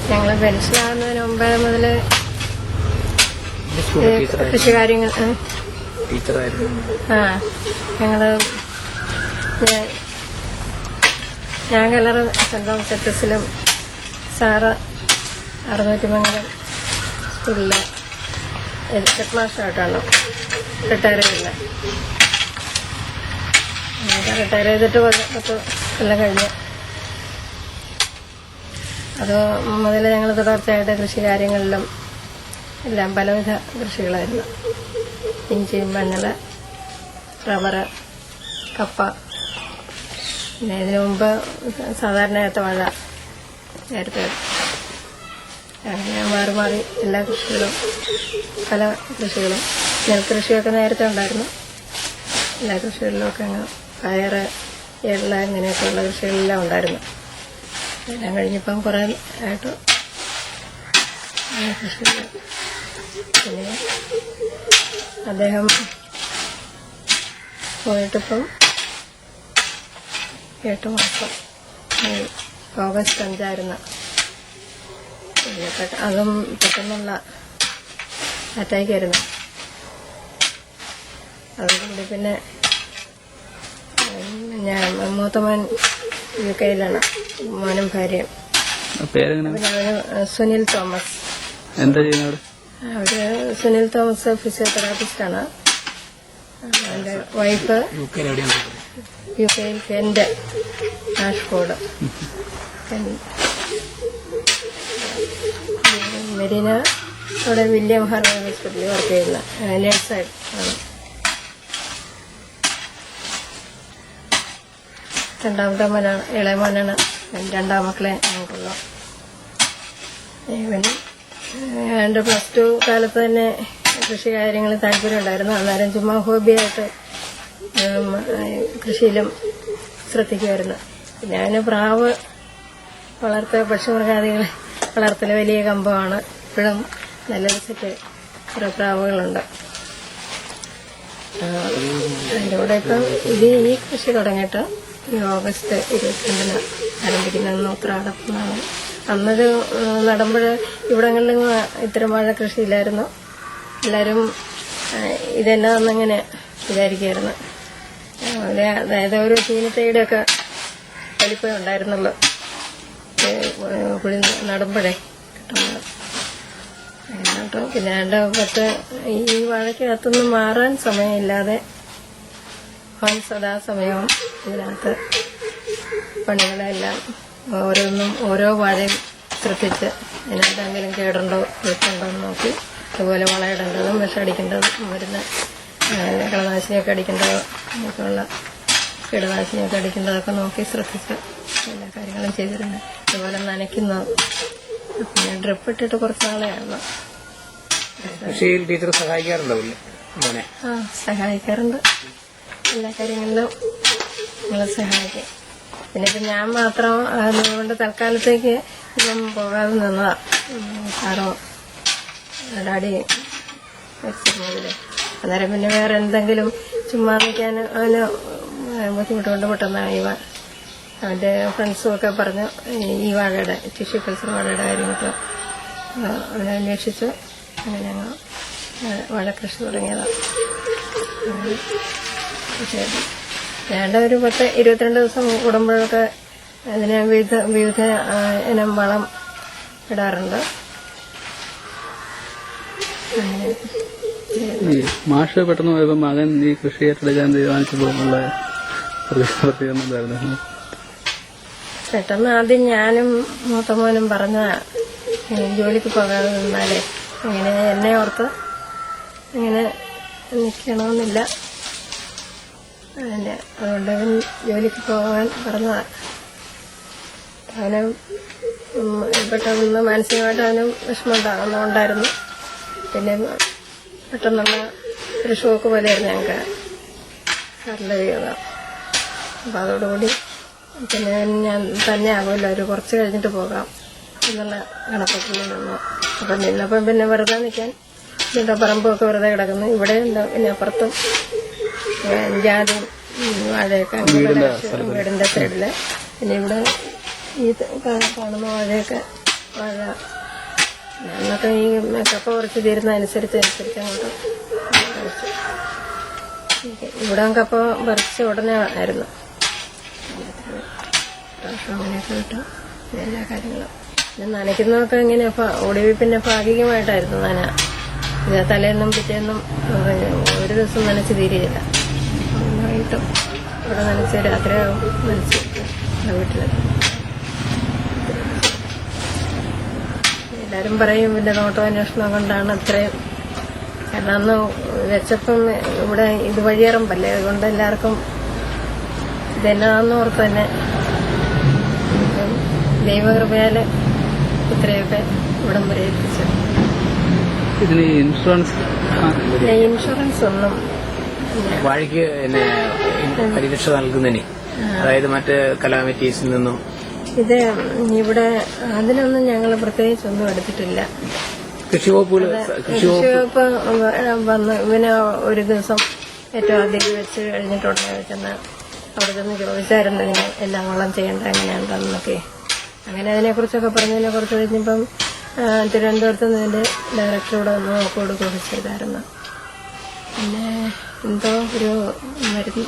ഞങ്ങള് പെൻഷനാകുന്നതിന് മുമ്പേ മുതൽ കൃഷികാര്യങ്ങൾ ഞങ്ങള് ഞാൻ കലർ സെന്റ് തോമസ് എച്ച്.എസിലും സാറ് അറുന്നൂറ്റിമംഗലം സ്കൂളിലെ ഹെഡ് മാസ്റ്ററായിട്ടാണ് റിട്ടയർ ചെയ്യുന്നത്. റിട്ടയർ ചെയ്തിട്ട് 10 കൊല്ലം കഴിഞ്ഞ് അത് മുതൽ ഞങ്ങൾ തുടർച്ചയായിട്ട് കൃഷി കാര്യങ്ങളിലും എല്ലാം പലവിധ കൃഷികളായിരുന്നു. ഇഞ്ചി, മഞ്ഞൾ, റബ്ബർ, കപ്പ. പിന്നെ ഇതിനു മുമ്പ് സാധാരണ ഏത്തവാഴ നേരത്തെ അങ്ങനെ മാറി മാറി എല്ലാ കൃഷികളും പല കൃഷികളും നെൽകൃഷിയൊക്കെ നേരത്തെ ഉണ്ടായിരുന്നു. എല്ലാ കൃഷികളിലുമൊക്കെ അങ്ങ് പയർ, എള്ള ഇങ്ങനെയൊക്കെയുള്ള കൃഷികളെല്ലാം ഉണ്ടായിരുന്നു. എല്ലാം കഴിഞ്ഞിപ്പം കുറേ ആയിട്ട് കൃഷികൾ. പിന്നെ അദ്ദേഹം പോയിട്ടിപ്പം 8 മാസം ഓഗസ്റ്റ് 5 അതും പെട്ടെന്നുള്ള അറ്റാക്കായിരുന്നു. അതുകൊണ്ട് പിന്നെ ഞാൻ മൂത്തമോൻ UK-യിലാണ്, മോനും ഭാര്യയും. സുനിൽ തോമസ്. എന്താ ചെയ്യുന്നത്? അവര് സുനിൽ തോമസ് ഫിസിയോതെറാപ്പിസ്റ്റാണ്. എന്റെ വൈഫ് UK-യിൽ കെന്റ്, ആഷ്കോട്. മെരീന അവിടെ വില്യം ഹാർവർ ഹോസ്പിറ്റലിൽ വർക്ക് ചെയ്യുന്ന നേഴ്സായിട്ട് ആണ്. രണ്ടാമത്തെ മോനാണ്, ഇളയ മോനാണ്. 2 മക്കളെ ഞങ്ങൾക്കുള്ള. എൻ്റെ +2 കാലത്ത് തന്നെ കൃഷി കാര്യങ്ങളിൽ താല്പര്യം ഉണ്ടായിരുന്നു. അന്നേരം ചുമ്മാ ഹോബിയായിട്ട് കൃഷിയിലും ശ്രദ്ധിക്കുമായിരുന്നു. പിന്നെ അതിന് പ്രാവ് പക്ഷിമൃഗാദികളെ വളർത്തൽ വലിയ കമ്പമാണ്. ഇപ്പോഴും നല്ലൊരു സെറ്റ് കുറേ പ്രാവുകളുണ്ട്. അതിൻ്റെ കൂടെ ഇപ്പം ഈ കൃഷി തുടങ്ങിയിട്ട് ഈ ഓഗസ്റ്റ് 22 ആരംഭിക്കുന്നതെന്ന് ഉത്രാടത്തുനിന്നാണ്. അന്നൊരു നടുമ്പോൾ ഇവിടങ്ങളിലും ഇത്തരം വാഴ കൃഷിയില്ലായിരുന്നു. എല്ലാവരും ഇതെന്നാന്നിങ്ങനെ വിചാരിക്കുമായിരുന്നു. അതായത് ഒരു ചീനത്തൈയുടെയൊക്കെ വലിപ്പമേ ഉണ്ടായിരുന്നുള്ളൂ കുഴി നടുമ്പോഴേ കിട്ടുന്നത്. കേട്ടോ. പിന്നെ ഈ വാഴയ്ക്കകത്തുനിന്ന് മാറാൻ സമയമില്ലാതെ സദാസമയവും ഇതിനകത്ത് പണികളെല്ലാം ഓരോ വാഴയും ശ്രദ്ധിച്ച് അതിനകത്തെങ്കിലും കേടുണ്ടോ വെട്ടുണ്ടോ എന്ന് നോക്കി, അതുപോലെ വളയിടേണ്ടതും വിഷമടിക്കേണ്ടതും മരുന്ന് കളനാശിനിയൊക്കെ അടിക്കേണ്ടതോ അങ്ങനെയൊക്കെയുള്ള കീടനാശിനിയൊക്കെ അടിക്കേണ്ടതൊക്കെ നോക്കി ശ്രദ്ധിച്ച് എല്ലാ കാര്യങ്ങളും ചെയ്തിരുന്നു. അതുപോലെ നനയ്ക്കുന്നത്. പിന്നെ ഡ്രിപ്പ് ഇട്ടിട്ട് കുറച്ച് നാളെയാണ്. ടീച്ചർ സഹായിക്കാറുണ്ടോ? സഹായിക്കാറുണ്ട്. എല്ലാ കാര്യങ്ങളിലും ഞങ്ങളെ സഹായിക്കും. പിന്നെ ഇപ്പം ഞാൻ മാത്രം അതുകൊണ്ട് തൽക്കാലത്തേക്ക് ഇപ്പം പോകാതെ നിന്നതാ. സാറോ ഡാഡി വെച്ചിരുന്നതിൽ അന്നേരം പിന്നെ വേറെ എന്തെങ്കിലും ചുമ്മാ നിൽക്കാൻ അവന് ബുദ്ധിമുട്ടുകൊണ്ട് പെട്ടെന്നാണ് അവൻ്റെ ഫ്രണ്ട്സും ഒക്കെ പറഞ്ഞു ഈ വാഴയുടെ ടിഷ്യൂ കൾച്ചർ വാഴയുടെ കാര്യമൊക്കെ അവനെ അന്വേഷിച്ച് അങ്ങനെ ഞങ്ങൾ വാഴക്കൃഷി തുടങ്ങിയതാണ്. വേണ്ട ഒരു 10-22 ദിവസം കൂടുമ്പോഴൊക്കെ അതിന് വിവിധ ഇനം വളം ഇടാറുണ്ട്. മാഷ് പെട്ടെന്ന് പോയപ്പോ മകൻ ഈ കൃഷി ഏറ്റെടുക്കാൻ തീരുമാനിച്ചപ്പോഴുള്ള പ്രതികരണം? പെട്ടെന്ന് ആദ്യം ഞാനും മൂത്തമോനും പറഞ്ഞ ജോലിക്ക് പോകാതെ നിന്നാലേ ഇങ്ങനെ എന്നെ ഓർത്ത് ഇങ്ങനെ നിൽക്കണമെന്നില്ല. അതുകൊണ്ട് അവൻ ജോലിക്ക് പോകാൻ പറഞ്ഞതാണ്. അവന് പെട്ടെന്ന് മാനസികമായിട്ട് അവനും വിഷമമുണ്ടായിരുന്നു. പിന്നെ പെട്ടെന്നുള്ള ഒരു ഷോക്ക് പോലെയായിരുന്നു ഞങ്ങൾക്ക് കറണ്ട് വീഴുന്നത്. അപ്പം അതോടുകൂടി പിന്നെ ഞാൻ തന്നെ ആകുമല്ലോ, ഒരു കുറച്ച് കഴിഞ്ഞിട്ട് പോകാം എന്നുള്ള കണക്കൊക്കെ നിന്നു. അപ്പം നിന്നപ്പം പിന്നെ വെറുതെ നിൽക്കാൻ ഇതിൻ്റെ പറമ്പൊക്കെ വെറുതെ കിടക്കുന്നു. ഇവിടെ ഉണ്ട്. പിന്നെ അപ്പുറത്തും ജാതിയും വാഴയൊക്കെ അങ്ങനെ വീടിൻ്റെ സൈഡില്. പിന്നെ ഇവിടെ ഈ കാണുന്ന വാഴയൊക്കെ വാഴ എന്നൊക്കെ ഈ കപ്പ കുറച്ച് തീരുന്നതനുസരിച്ച് അങ്ങോട്ട് പറിച്ചു. ഇവിടെ കപ്പ പറിച്ച് ഉടനെ ആയിരുന്നു. അങ്ങനെയൊക്കെ കിട്ടും എല്ലാ കാര്യങ്ങളും. പിന്നെ നനയ്ക്കുന്നതൊക്കെ ഇങ്ങനെ ഒടുവിൽ പിന്നെ ഭാഗികമായിട്ടായിരുന്നു നന. തലേന്നും പിറ്റേന്നും ഒരു ദിവസം നനച്ച് തീരെയില്ല. വൈകിട്ടും ഇവിടെ നനച്ച് രാത്രിയാകും നനച്ച് വീട്ടിലെത്തും. എല്ലാവരും പറയും പിന്നെ നോട്ടോന്വേഷണം കൊണ്ടാണ് അത്രയും. കാരണം അന്ന് വെച്ചപ്പം ഇവിടെ ഇത് വഴിയിറമ്പല്ലേ, അതുകൊണ്ട് എല്ലാവർക്കും ഇതെന്നാന്ന് ഓർത്ത് തന്നെ ദൈവകൃപയാല് ഇത്രയൊക്കെ ഇവിടം വരെ എത്തിച്ചു. ഇതിന് ഇൻഷുറൻസ് ഒന്നും വാഴയ്ക്ക് പരിരക്ഷ നൽകുന്നതിന്, അതായത് മറ്റ് കലാമിറ്റീസിൽ നിന്നും ഇത് ഇവിടെ അതിനൊന്നും ഞങ്ങൾ പ്രത്യേകിച്ചൊന്നും എടുത്തിട്ടില്ല. കൃഷിവകുപ്പ് വന്ന് ഇവന് ഒരു ദിവസം ഏറ്റവും ആദ്യം വെച്ച് കഴിഞ്ഞിട്ടുടനെ വെച്ചെന്ന് അവിടെ ചെന്ന് ചോദിച്ചായിരുന്നു ഇതിന് എല്ലാം വളം ചെയ്യേണ്ട എങ്ങനെയുണ്ടെന്നൊക്കെ. അങ്ങനെ അതിനെക്കുറിച്ചൊക്കെ പറഞ്ഞതിനെ കുറിച്ച് കഴിഞ്ഞപ്പം തിരുവനന്തപുരത്ത് നിന്ന് ഇതിന്റെ ഡയറക്ടറോട് ഒന്ന് നോക്കുകയൊക്കെ ചെയ്തായിരുന്നു. പിന്നെ എന്തോ ഒരു മരുന്ന്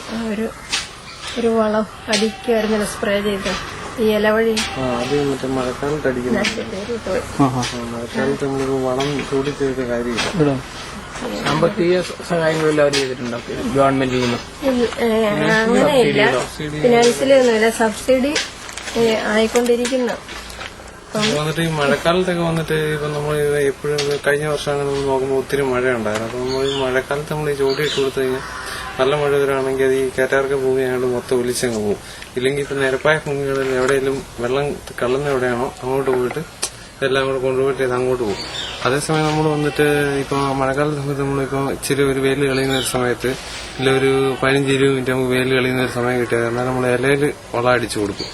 ഒരു വളം അടിക്കുമായിരുന്നല്ലോ സ്പ്രേ ചെയ്ത് ഈ ഇല വഴി. മറ്റേ മഴക്കാലത്ത് അടിക്കുന്ന മഴക്കാലത്ത് നമ്മളൊരു വളം ചൂടി ചെയ്ത കാര്യമില്ല. സാമ്പത്തിക സഹായങ്ങളെല്ലാം അവർ ചെയ്തിട്ടുണ്ടോ ഗവൺമെന്റിൽ നിന്നും? അങ്ങനെയില്ല, ഫിനാൻസിലൊന്നുമില്ല, സബ്സിഡി ആയിക്കൊണ്ടിരിക്കുന്നു. വന്നിട്ട് ഈ മഴക്കാലത്തൊക്കെ വന്നിട്ട് ഇപ്പൊ നമ്മൾ എപ്പോഴും കഴിഞ്ഞ വർഷമാണ് നമ്മൾ നോക്കുമ്പോൾ ഒത്തിരി മഴ ഉണ്ടായിരുന്നു. അപ്പൊ നമ്മൾ ഈ മഴക്കാലത്ത് നമ്മൾ ഈ ജോലി ഇട്ട് കൊടുത്തു കഴിഞ്ഞാൽ നല്ല മഴ വരാണെങ്കിൽ അത് ഈ കയറ്റാർക്ക ഭൂമി ആയതുകൊണ്ട് മൊത്തം ഒലിച്ചങ്ങ് പോകും. ഇല്ലെങ്കിൽ ഇപ്പൊ നിരപ്പായ ഭൂമികളിൽ എവിടെയെങ്കിലും വെള്ളം കള്ളുന്ന എവിടെയാണോ അങ്ങോട്ട് പോയിട്ട് എല്ലാം കൂടെ കൊണ്ടുപോയിട്ട് ഇത് അങ്ങോട്ട് പോകും. അതേസമയം നമ്മൾ വന്നിട്ട് ഇപ്പൊ മഴക്കാല സമയത്ത് നമ്മളിപ്പോ ഇച്ചിരി ഒരു വെയിൽ കളിയുന്ന ഒരു സമയത്ത് ഇല്ല ഒരു 15-20 മിനിറ്റ് നമുക്ക് വെയിൽ കളിയുന്ന ഒരു സമയം കിട്ടിയത് എന്നാൽ നമ്മൾ ഇലയിൽ വളം അടിച്ചു കൊടുക്കും.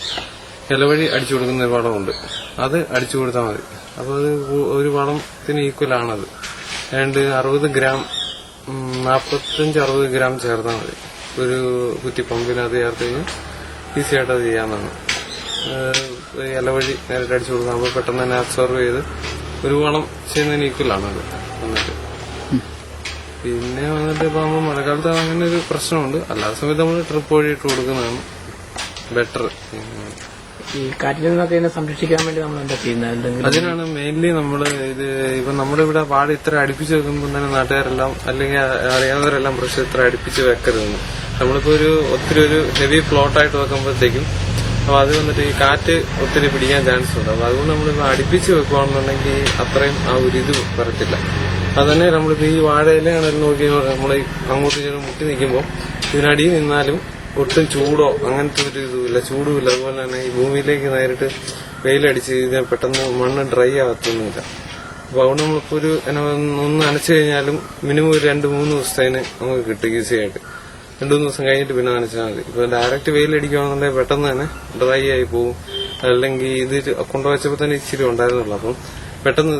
ഇല വഴി അടിച്ചു കൊടുക്കുന്ന ഒരു വളമുണ്ട്, അത് അടിച്ചു കൊടുത്താൽ മതി. അപ്പൊ അത് ഒരു വളത്തിന് ഈക്വലാണത്. ഏതാണ്ട് 60 ഗ്രാം 45-60 ഗ്രാം ചേർത്താൽ മതി. ഒരു കുറ്റി പമ്പിനകത്ത് ചേർത്ത് കഴിഞ്ഞാൽ ഈസി ആയിട്ട് അത് ചെയ്യാവുന്നതാണ്. ഇല വഴി നേരിട്ട് അടിച്ചു കൊടുക്കാൻ അപ്പോൾ പെട്ടെന്ന് തന്നെ അബ്സോർവ് ചെയ്ത് ഒരു വളം ചെയ്യുന്നതിന് ഈക്വലാണത് വന്നിട്ട്. പിന്നെ വന്നിട്ട് ഇപ്പൊ നമ്മൾ മഴക്കാലത്ത് അങ്ങനെ ഒരു പ്രശ്നമുണ്ട്. അല്ലാത്ത സമയത്ത് നമ്മൾ ട്രിപ്പ് വഴി ഇട്ട് കൊടുക്കുന്നതാണ് ബെറ്റർ. ഈ കാറ്റിൽ നിന്നൊക്കെ സംരക്ഷിക്കാൻ വേണ്ടി നമ്മൾ എന്താ ചെയ്യുന്നത്? അതിനാണ് മെയിൻലി നമ്മള് ഇത് ഇപ്പൊ നമ്മുടെ ഇവിടെ വാഴ ഇത്ര അടുപ്പിച്ച് വെക്കുമ്പോൾ തന്നെ നാട്ടുകാരെല്ലാം അല്ലെങ്കിൽ അറിയാവുന്നവരെല്ലാം പ്രശ്നം ഇത്ര അടുപ്പിച്ച് വെക്കരുതെന്ന്. നമ്മളിപ്പോ ഒത്തിരി ഹെവി പ്ലോട്ടായിട്ട് വെക്കുമ്പോഴത്തേക്കും അപ്പൊ അത് വന്നിട്ട് ഈ കാറ്റ് ഒത്തിരി പിടിക്കാൻ ചാൻസ് ഉണ്ട്. അപ്പൊ അതുകൊണ്ട് നമ്മളിപ്പോ അടുപ്പിച്ച് വെക്കുകയാണെന്നുണ്ടെങ്കിൽ അത്രയും ആ ഒരു ഇത് വരത്തില്ല. അതന്നെ നമ്മളിപ്പോ ഈ വാഴയിലാണെങ്കിലും നോക്കി നമ്മൾ അങ്ങോട്ട് മുട്ടി നിൽക്കുമ്പോൾ ഇതിനടിയിൽ നിന്നാലും ഒട്ടും ചൂടോ അങ്ങനത്തെ ഒരു ഇതുമില്ല, ചൂടുമില്ല. അതുപോലെ തന്നെ ഈ ഭൂമിയിലേക്ക് നേരിട്ട് വെയിലടിച്ച് കഴിഞ്ഞാൽ പെട്ടെന്ന് മണ്ണ് ഡ്രൈ ആകത്തൊന്നുമില്ല. അപ്പൊ അതുകൊണ്ട് നമ്മളിപ്പോ ഒന്ന് നനച്ചു കഴിഞ്ഞാലും മിനിമം ഒരു 2-3 ദിവസത്തേന് നമുക്ക് കിട്ടും ഈസി ആയിട്ട്. 2-3 ദിവസം കഴിഞ്ഞിട്ട് പിന്നെ നനച്ചാൽ മതി. ഇപ്പൊ ഡയറക്റ്റ് വെയിലടിക്കുകയാണെന്നുണ്ടെങ്കിൽ പെട്ടെന്ന് തന്നെ ഡ്രൈ ആയി പോകും. അല്ലെങ്കിൽ ഇത് കൊണ്ടുവച്ചപ്പോ തന്നെ ഇച്ചിരി ഉണ്ടായിരുന്നുള്ളൂ. അപ്പം പെട്ടെന്ന്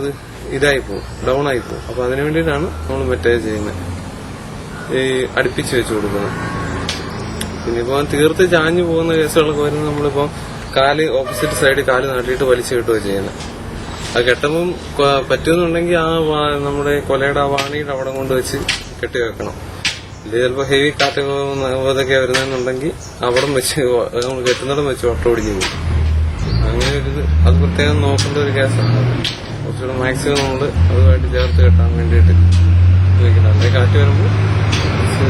ഇതായി പോകും, ഡൗൺ ആയി പോകും. അപ്പൊ അതിനു വേണ്ടിയിട്ടാണ് നമ്മൾ മറ്റേ ചെയ്യുന്നത്, ഈ അടുപ്പിച്ച് വെച്ച് കൊടുക്കുന്നത്. പിന്നെ ഇപ്പൊ തീർത്ത് ചാഞ്ഞു പോകുന്ന കേസുകളൊക്കെ വരുന്നത് നമ്മളിപ്പോ കാല് ഓപ്പോസിറ്റ് സൈഡ് കാല് നാട്ടിയിട്ട് വലിച്ചു കെട്ടുകയോ ചെയ്യുന്നത്. അത് കെട്ടുമ്പം പറ്റുന്നുണ്ടെങ്കിൽ നമ്മുടെ കൊലയുടെ വാണിയുടെ അവിടെ കൊണ്ട് വെച്ച് കെട്ടി വെക്കണം. ഇത് ചിലപ്പോ ഹെവി കാറ്റൊക്കെ ഇതൊക്കെ വരുന്നെന്നുണ്ടെങ്കിൽ അവിടെ വെച്ച് നമ്മൾ കെട്ടുന്നിടം വെച്ച് ഒട്ട ഓടിക്കും. അങ്ങനെ അത് പ്രത്യേകം നോക്കേണ്ട ഒരു കേസാണ്. കുറച്ചുകൂടെ മാക്സിമം നമ്മൾ അതുമായിട്ട് ചേർത്ത് കെട്ടാൻ വേണ്ടിയിട്ട് ഉപയോഗിക്കണം. അല്ലെങ്കിൽ കാറ്റ് വരുമ്പോൾ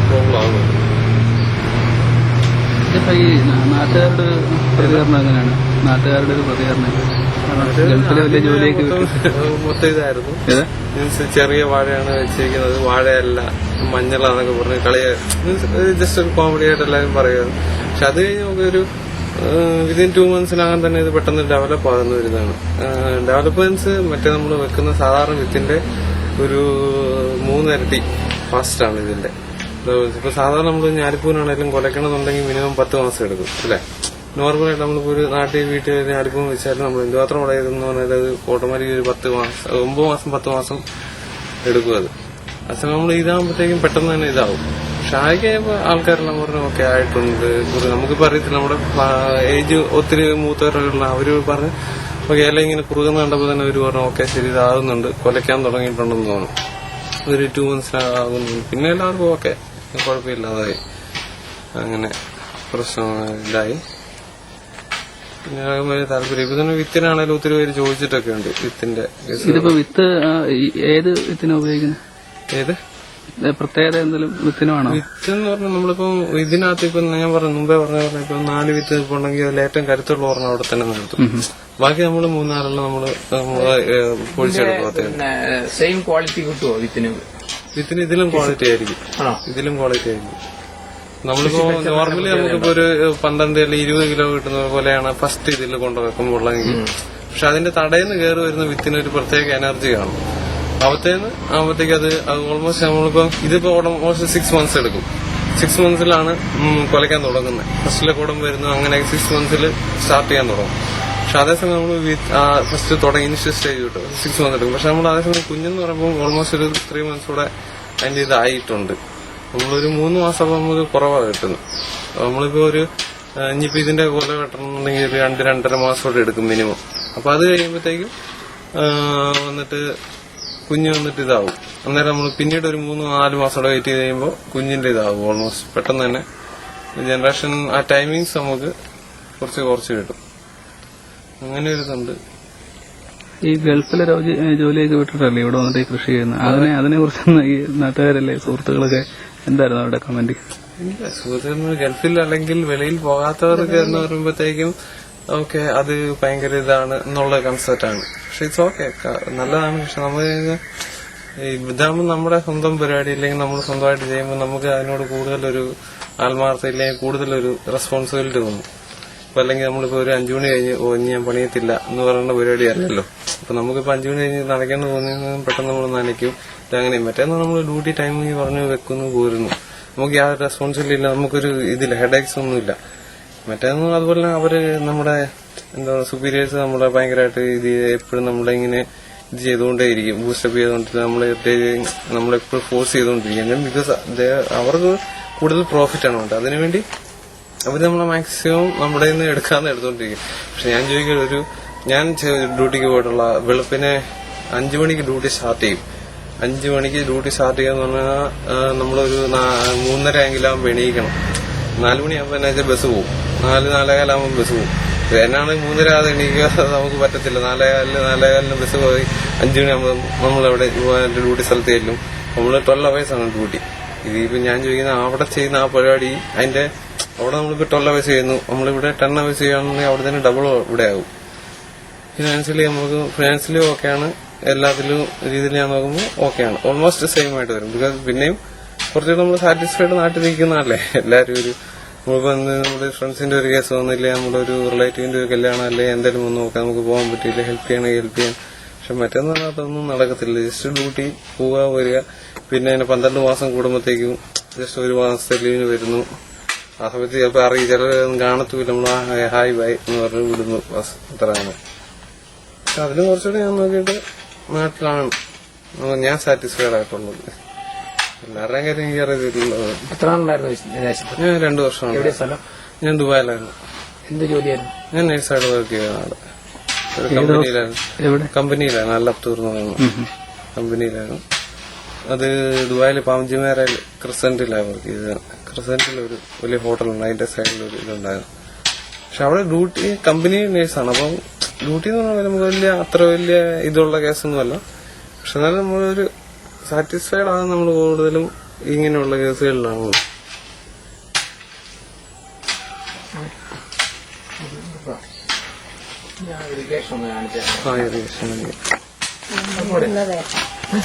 പ്രോബ്ലം ആകും. ഇതിപ്പോ ഈ നാട്ടുകാരുടെ പ്രതികരണം എങ്ങനെയാണ്? നാട്ടുകാരുടെ ഒരു പ്രതികരണം ഗൾഫിലെ വലിയ ജോലിയൊക്കെ മൊത്തം ഇതായിരുന്നു. മീൻസ് ചെറിയ വാഴയാണ് വെച്ചിരിക്കുന്നത്, വാഴയല്ല മഞ്ഞളാന്നൊക്കെ പറഞ്ഞ് ജസ്റ്റ് ഒരു കോമഡി ആയിട്ട് എല്ലാവരും പറയുമായിരുന്നു. പക്ഷെ അത് കഴിഞ്ഞ് നമുക്കൊരു വിതിൻ 2 monthsനകം തന്നെ ഇത് പെട്ടെന്ന് ഡെവലപ്പ് ആകുന്ന ഒരു ഇതാണ്. ഡെവലപ്മെന്റ്സ് മറ്റേ നമ്മൾ വെക്കുന്ന സാധാരണ വിത്തിന്റെ ഒരു 3 ഇരട്ടി ഫാസ്റ്റാണ് ഇതിന്റെ. ഇപ്പൊ സാധാരണ നമ്മൾ ഞാലിപ്പൂനാണെങ്കിലും കൊലക്കണമെന്നുണ്ടെങ്കിൽ മിനിമം 10 മാസം എടുക്കും അല്ലെ. നോർമലായിട്ട് നമ്മളിപ്പോ ഒരു നാട്ടിൽ വീട്ടിൽ ഞാലിപ്പൂന്ന് വെച്ചാലും നമ്മൾ എന്തുമാത്രം വളരുന്ന പറഞ്ഞാൽ അത് ഓട്ടോമാറ്റിക് ഒരു 10 മാസം 9 മാസം 10 മാസം എടുക്കും. അത് അസമയം നമ്മൾ ഇതാകുമ്പോഴത്തേക്കും പെട്ടെന്ന് തന്നെ ഇതാവും. പക്ഷെ ആയി കഴിയുമ്പോൾ ആൾക്കാരെല്ലാം പറഞ്ഞു ഓക്കെ ആയിട്ടുണ്ട്. നമുക്കിപ്പോ അറിയത്തില്ല, നമ്മുടെ ഏജ് ഒത്തിരി മൂത്തവരുള്ള അവര് പറഞ്ഞ് അപ്പൊ ഇല ഇങ്ങനെ കുറുകുന്ന കണ്ടപ്പോ തന്നെ ഒരു പറഞ്ഞു ഓക്കെ ശരി ഇതാകുന്നുണ്ട്, കൊലയ്ക്കാൻ തുടങ്ങിയിട്ടുണ്ടെന്ന് തോന്നുന്നു. ഒരു 2 months പിന്നെ എല്ലാവർക്കും ഓക്കെ കുഴപ്പമില്ലാതായി, അങ്ങനെ പ്രശ്നമില്ലായി. പിന്നെ വലിയ താല്പര്യം. ഇപ്പൊ തന്നെ വിത്തിനാണേലും ഒത്തിരി പേര് ചോദിച്ചിട്ടൊക്കെ ഉണ്ട് വിത്തിന്റെ. ഇതിപ്പോ വിത്ത് ഏത് വിത്തിനാ ഉപയോഗിക്കുന്നത്? ഏത് പ്രത്യേകത എന്തെങ്കിലും വിത്തിനാണോ? വിത്ത് എന്ന് പറഞ്ഞാൽ നമ്മളിപ്പം ഇതിനകത്ത് ഇപ്പൊ ഞാൻ മുമ്പേ പറഞ്ഞ ഇപ്പൊ 4 വിത്ത് ഇപ്പൊ ഉണ്ടെങ്കിൽ അതിൽ ഏറ്റവും കരുത്തുള്ള പറഞ്ഞ അവിടെ തന്നെ നിർത്തും. ബാക്കി നമ്മള് 3-4 നമ്മള് പൊഴിച്ചെടുക്കും. സെയിം ക്വാളിറ്റി കിട്ടുമോ വിത്തിന്? വിത്തിന് ഇതിലും ക്വാളിറ്റി ആയിരിക്കും, ഇതിലും ക്വാളിറ്റി ആയിരിക്കും. നമ്മളിപ്പോ നോർമലി നമുക്കിപ്പോ ഒരു 12 അല്ലെങ്കിൽ 20 കിലോ കിട്ടുന്ന പോലെയാണ് ഫസ്റ്റ് ഇതിൽ കൊണ്ടുവെക്കുമ്പോഴെങ്കിൽ. പക്ഷെ അതിന്റെ തടയിന്ന് കയറി വരുന്ന വിത്തിന് ഒരു പ്രത്യേക എനർജി കാണും. ആവുമ്പത്തേക്ക് അത് ഓൾമോസ്റ്റ് നമ്മളിപ്പോ ഇതിപ്പോ ഓൾമോസ്റ്റ് 6 months എടുക്കും. 6 monthsലാണ് കൊലയ്ക്കാൻ തുടങ്ങുന്നത്. ഫസ്റ്റിലെ കൂടം വരുന്നു, അങ്ങനെ 6 months സ്റ്റാർട്ട് ചെയ്യാൻ തുടങ്ങും. പക്ഷെ അതേസമയം നമ്മൾ ഫസ്റ്റ് തുടങ്ങി ഇനിഷ്യൽ സ്റ്റേജ് കിട്ടും 6 months എടുക്കും. പക്ഷെ നമ്മൾ അതേസമയം കുഞ്ഞെന്ന് പറയുമ്പോൾ ഓൾമോസ്റ്റ് ഒരു 3 months കൂടെ അതിന്റെ ഇതായിട്ടുണ്ട്. നമ്മളൊരു 3 മാസം നമുക്ക് കുറവാണ് കിട്ടുന്നത്. നമ്മളിപ്പോ ഒരു ഇനിയിപ്പോ ഇതിന്റെ കൊല വെട്ടണമെന്നുണ്ടെങ്കിൽ ഒരു 2-2.5 മാസം കൂടെ എടുക്കും മിനിമം. അപ്പൊ അത് കഴിയുമ്പോഴത്തേക്കും വന്നിട്ട് കുഞ്ഞ് വന്നിട്ട് ഇതാവും. അന്നേരം നമ്മൾ പിന്നീട് ഒരു 3-4 മാസം കൂടെ വെയിറ്റ് ചെയ്ത് കഴിയുമ്പോൾ കുഞ്ഞിന്റെ ഇതാവും. ഓൾമോസ്റ്റ് പെട്ടെന്ന് തന്നെ ജനറേഷൻ ആ ടൈമിങ്സ് നമുക്ക് കുറച്ച് കിട്ടും. അങ്ങനെ ഒരു ഇതുണ്ട്. ഈ ഗൾഫിലെ ജോലിയൊക്കെ വിട്ടിട്ടല്ലേ ഇവിടെ വന്നിട്ട് കൃഷി ചെയ്യുന്നത്? അതിനെ കുറിച്ച് ഈ നാട്ടുകാരല്ലേ സുഹൃത്തുക്കളൊക്കെ എന്തായിരുന്നു അവരുടെ കമന്റ്? ഇല്ല, സുഹൃത്തുക്കൾ ഗൾഫിൽ അല്ലെങ്കിൽ വെളിയിൽ പോകാത്തവർക്ക് എന്ന് പറയുമ്പോഴത്തേക്കും ഓക്കെ അത് ഭയങ്കര ഇതാണ് എന്നുള്ള കൺസെപ്റ്റ് ആണ്. പക്ഷെ ഇറ്റ്സ് ഓക്കെ, നല്ലതാണ്. പക്ഷെ നമ്മൾ ഇതാകുമ്പോൾ നമ്മുടെ സ്വന്തം പരിപാടി ഇല്ലെങ്കിൽ നമ്മൾ സ്വന്തമായിട്ട് ചെയ്യുമ്പോൾ നമുക്ക് അതിനോട് കൂടുതലൊരു ആത്മാർത്ഥം ഇല്ലെങ്കിൽ കൂടുതലൊരു റെസ്പോൺസിബിലിറ്റി തോന്നും. അപ്പൊ അല്ലെങ്കിൽ നമ്മളിപ്പോ ഒരു 5 മണി കഴിഞ്ഞ് ഇനി ഞാൻ പണിയത്തില്ല എന്ന് പറയുന്ന പരിപാടി അറിയല്ലോ. അപ്പൊ നമുക്കിപ്പോ 5 മണി കഴിഞ്ഞ് നനയ്ക്കേണ്ട തോന്നിയാൽ പെട്ടെന്ന് നമ്മൾ നനയ്ക്കും. അങ്ങനെ മറ്റേന്ന് നമ്മൾ ഡ്യൂട്ടി ടൈമിങ് പറഞ്ഞു വെക്കുന്നു പോരുന്നു. നമുക്ക് യാതൊരു റെസ്പോൺസിബിലിറ്റി ഇല്ല, നമുക്കൊരു ഇതില്ല, ഹെഡേക്സ് ഒന്നുമില്ല. മറ്റേന്ന് അതുപോലെ അവര് നമ്മുടെ എന്താ സുപ്പീരിയേഴ്സ് നമ്മളെ ഭയങ്കരമായിട്ട് ഇത് എപ്പോഴും നമ്മളിങ്ങനെ ഇത് ചെയ്തുകൊണ്ടേയിരിക്കും, ബൂസ്റ്റപ്പ് ചെയ്തുകൊണ്ടിരിക്കും, നമ്മളെപ്പോഴും ഫോഴ്സ് ചെയ്തുകൊണ്ടിരിക്കും. ബിക്കോസ് അവർക്ക് കൂടുതൽ പ്രോഫിറ്റ് ആണ് വേണ്ടത്. അതിനുവേണ്ടി അവര് നമ്മളെ മാക്സിമം നമ്മുടെ നിന്ന് എടുത്തോണ്ടിരിക്കും. പക്ഷെ ഞാൻ ചോദിക്കുന്നത് ഞാൻ ഡ്യൂട്ടിക്ക് പോയിട്ടുള്ള വെളുപ്പിനെ 5 മണിക്ക് ഡ്യൂട്ടി സ്റ്റാർട്ട് ചെയ്യും. 5 മണിക്ക് ഡ്യൂട്ടി സ്റ്റാർട്ട് ചെയ്യാന്ന് പറഞ്ഞാൽ നമ്മളൊരു 3:30 എണീക്കണം. 4 മണിയാകുമ്പോൾ എന്നുവെച്ചാൽ ബസ് പോകും. 4-4:15 ബസ് പോകും. എന്നാണ് 3:30 എണീക്കുക നമുക്ക് പറ്റത്തില്ല. 4:15 ബസ് പോയി 5 മണിയാകുമ്പോൾ നമ്മളവിടെ ഡ്യൂട്ടി സ്ഥലത്ത് ചെല്ലും. നമ്മള് 12 hours ആണ് ഡ്യൂട്ടി. ഇതിപ്പോ ഞാൻ ചോദിക്കുന്ന അവിടെ ചെയ്യുന്ന ആ പരിപാടി അതിന്റെ അവിടെ നമ്മളിപ്പോ 12 hours ചെയ്യുന്നു, നമ്മളിവിടെ 10 hours ചെയ്യുകയാണെന്നുണ്ടെങ്കിൽ അവിടെ തന്നെ ഡബിൾ ഇവിടെ ആകും. ഫിനാൻഷ്യലി ഓക്കെയാണ്, എല്ലാത്തിലും രീതിയിൽ ഞാൻ നോക്കുമ്പോൾ ഓക്കെയാണ്, ഓൾമോസ്റ്റ് സെയിം ആയിട്ട് വരും. ബിക്കോസ് പിന്നെയും കുറച്ചുകൂടെ നമ്മൾ സാറ്റിസ്ഫൈഡ് നാട്ടിൽ നിൽക്കുന്നതല്ലേ എല്ലാവരും. നമ്മളിപ്പോ നമ്മുടെ ഫ്രണ്ട്സിന്റെ ഒരു കേസ് വന്നില്ലേ, നമ്മുടെ ഒരു റിലേറ്റീവിന്റെ ഒരു കല്യാണം അല്ലെ എന്തെങ്കിലും ഒന്ന് നോക്കാൻ നമുക്ക് പോകാൻ പറ്റില്ല, ഹെൽപ്പ് ചെയ്യണമെങ്കിൽ ഹെൽപ്പ് ചെയ്യാൻ. പക്ഷെ മറ്റൊന്നും അതൊന്നും നടക്കത്തില്ല. ജസ്റ്റ് ഡ്യൂട്ടി പോവുക വരിക, പിന്നെ 12 മാസം കൂടുമ്പോഴത്തേക്കും ജസ്റ്റ് 1 മാസത്തെ ലീവിന് വരുന്നു. ആ സമയത്ത് ചിലപ്പോൾ ചിലരൊന്നും കാണത്തുമില്ല, നമ്മൾ ഹായ് ബൈ എന്ന് പറഞ്ഞ് വിടുന്നു, ബസ് അത്രയാണ്. പക്ഷെ അതിലും കുറച്ചുകൂടി ഞാൻ നോക്കിയിട്ട് നാട്ടിലാണ് ഞാൻ സാറ്റിസ്ഫൈഡ് ആയിട്ടുള്ളത്. എല്ലാവരുടെയും കാര്യം എനിക്ക് അറിയത്തില്ലല്ലോ. ഞാൻ 2 വർഷമാണ്. ഞാൻ ദുബായിലായിരുന്നു. എന്ത് ജോലിയായിരുന്നു? ഞാൻ നഴ്സായിട്ട് വർക്ക് ചെയ്ത നാട് കമ്പനിയിലായിരുന്നു, അല്ലപ്തൂർ എന്ന് പറയുന്ന കമ്പനിയിലായിരുന്നു. അത് ദുബായിൽ പാംജിമേരയിൽ ക്രിസന്റിലാണ് വർക്ക് ചെയ്തത്. ക്രിസന്റിൽ ഒരു വലിയ ഹോട്ടലുണ്ട്, അതിന്റെ സൈഡിൽ ഒരു ഇതുണ്ടായിരുന്നു. പക്ഷെ അവിടെ ഡ്യൂട്ടി കമ്പനി നേഴ്സാണ്. അപ്പം ഡ്യൂട്ടി എന്ന് പറഞ്ഞാൽ നമുക്ക് അത്ര വലിയ ഇതുള്ള കേസൊന്നുമല്ല. പക്ഷെ എന്നാലും നമ്മളൊരു സാറ്റിസ്ഫൈഡ് ആണ് നമ്മൾ കൂടുതലും ഇങ്ങനെയുള്ള കേസുകളിലാണ്. ഇറിഗേഷൻ